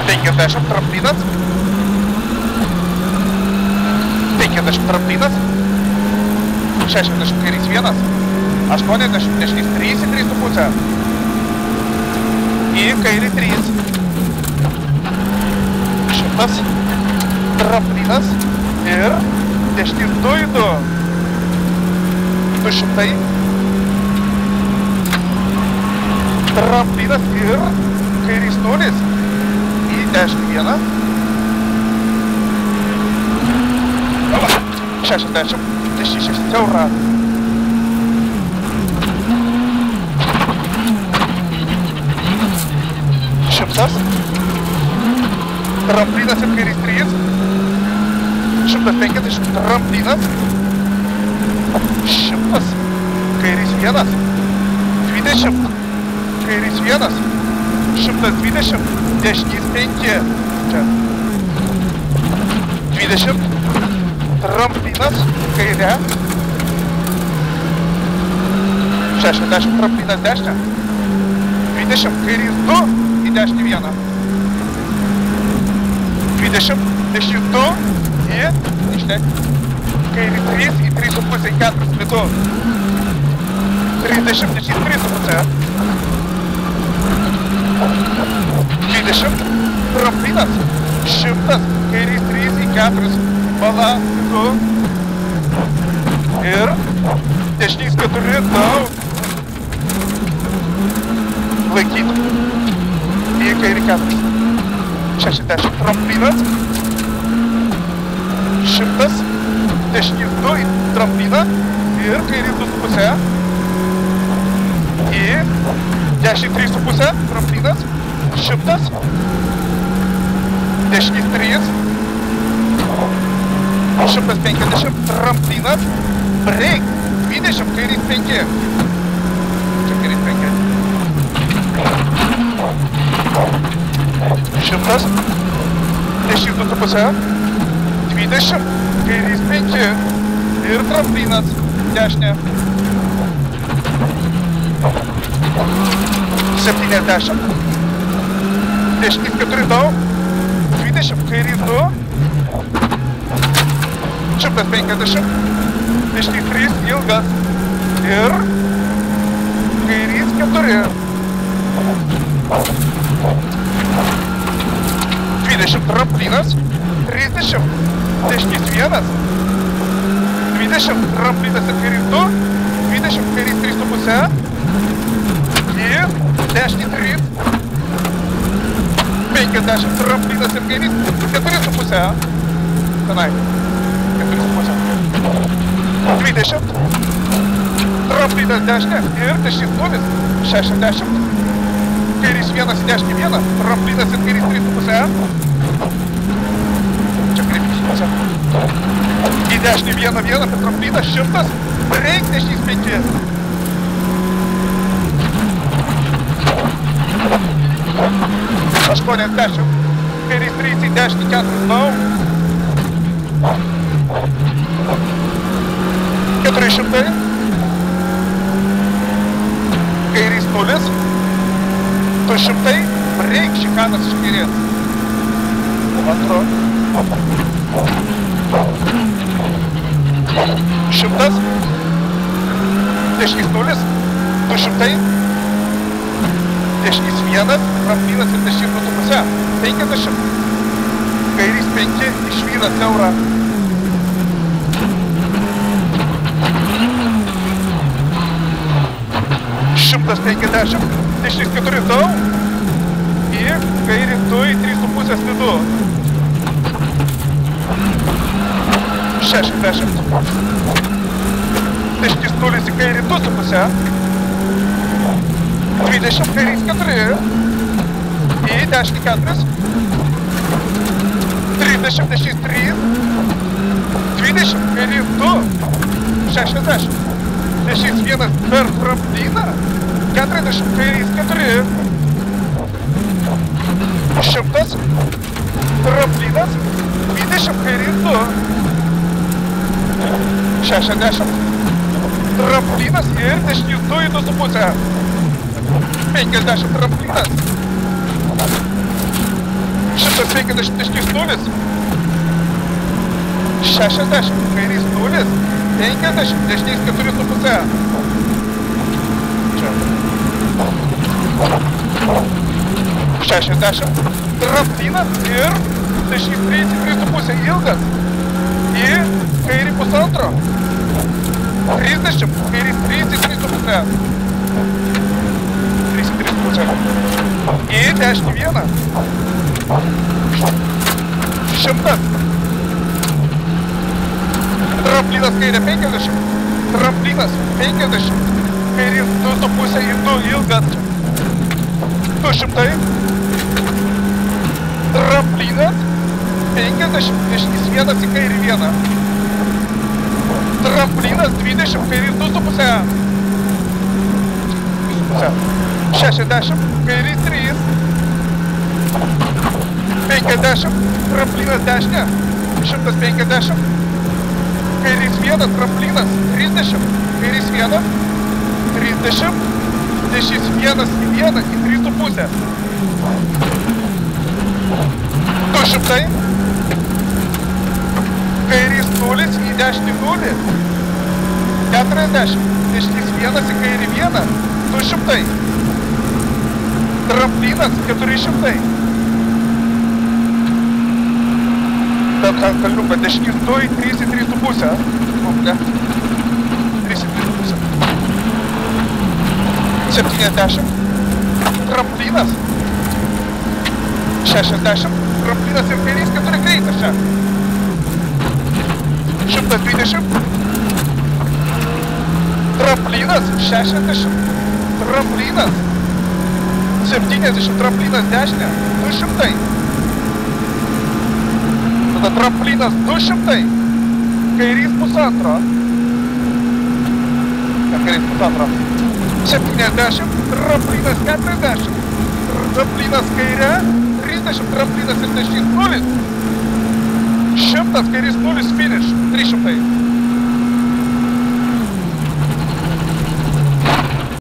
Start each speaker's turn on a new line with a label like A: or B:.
A: 50 tramplinas. 50 tramplinas. 60 kairys 1. 80 dešinys 3 į 3,5. Į kairį 3. 100 tramplinas. Ir dešinys 2 į 2. 200. Tramplinas ir kairys 0 į dešinį 1. 60, dešinys siaura. 100. Tramplinas ir kairys 3. 150 tramplinas. 100. Kairys 1. 20. Kairys 1. 120. Dešinys 5. Čia. 20. Tramplinas. Kairė. 60 tramplinas dešinę. 20. Kairys 2 į dešinį 1. 20. Dešinys 2 į išleid. Kairį 3 į 3,5 į 4 vidų. 30 dešinys 3,5. 20. Tramplinas. 100. Kairys 3 į 4 bala vidų. Ir dešinys 4 daug. Laikyti. Į kairį 4. 60 tramplinas. 100. Dešinys 2 į trampliną. Ir kairį 2,5. Į dešinį 3,5 tramplinas. 100. Dešinys 3. 150 tramplinas. Break. 20 kairys 5. Čia kairys 5. 100. Dešinys 2,5. 20. Kairys 5. Ir tramplinas. Dešinė. 70. Dešinys 4 daug. 20. Kairys 2. 150. Dešinys 3 ilgas. Ir kairys 4. 20 tramplinas. 30. Dešinys 1. 20 tramplinas ir kairys 2. 20 kairys 3,5. Ir dešinį 3. 50 tramplinas ir kairys 4,5. Tenai. 4,5. 20. Tramplinas dešinė ir dešinys 0. 60. Kairys 1 į dešinį 1. Tramplinas ir kairys 3,5. Čia kairys 3,5. Į dešinį 1,1 per trampliną 100. Break dešinys 5. 80. Kairys 3 į dešinį 4 daug. 400. Kairys 0. 200. Break šikanas iš kairės. Antro. 100. Dešinys 0. 200. Dešinys 1. Tramplinas ir dešinys 2,5. 50. Kairys 5. Iš 1 siaura. 150. Dešinys 4 daug. Ir kairį 2 į 3,5 vidų. 60. Dešinys 0 į kairį 2,5. 20 kairys 4. Į dešinį 4. 30 dešinys 3. 20 kairys 2. 60. Dešinys 1 per trampliną. 40 kairys 4. 100. Tramplinas. 20 kairys 2. 60. Tramplinas ir dešinys 2 į 2,5. 50 tramplinas. 150 dešinys 0. 60, kairys 0. 50, dešinys 4,5. Čia. 60. Tramplinas ir dešinys 3,5 ilgas. Į kairį 1,5. 30, kairys 3,5. 3,5. Į dešinį 1. 100. Tramplinas kairė 50. Tramplinas 50. Kairys 2,5 ir 2 ilgas. 200. Tramplinas 50. Dešinys 1 į kairį 1. Tramplinas 20. Kairys 2,5. 60. Kairys 3. 50. Tramplinas dešinė. 150. Kairys 1. Tramplinas 30. Kairys 1. 30. Dešinys 1 į 1 į 3,5. 200. Kairys 0 į dešinį 0. 40. Dešinys 1 į kairį 1. 200. Tramplinas 400. Bet kalniuką dešinys 2 į 3 į 3,5. 3 į 3,5. 70. Tramplinas 60. Tramplinas ir kairys 4 greitas čia. 120. Tramplinas 60. Tramplinas 70. Tramplinas dešinė 200. Tada tramplinas 200. Kairys 1,5. Kairys 1,5. 70. Tramplinas 40. Tramplinas kairė 30. Tramplinas ir dešinys 0. 100. Kairys 0 finish. 300.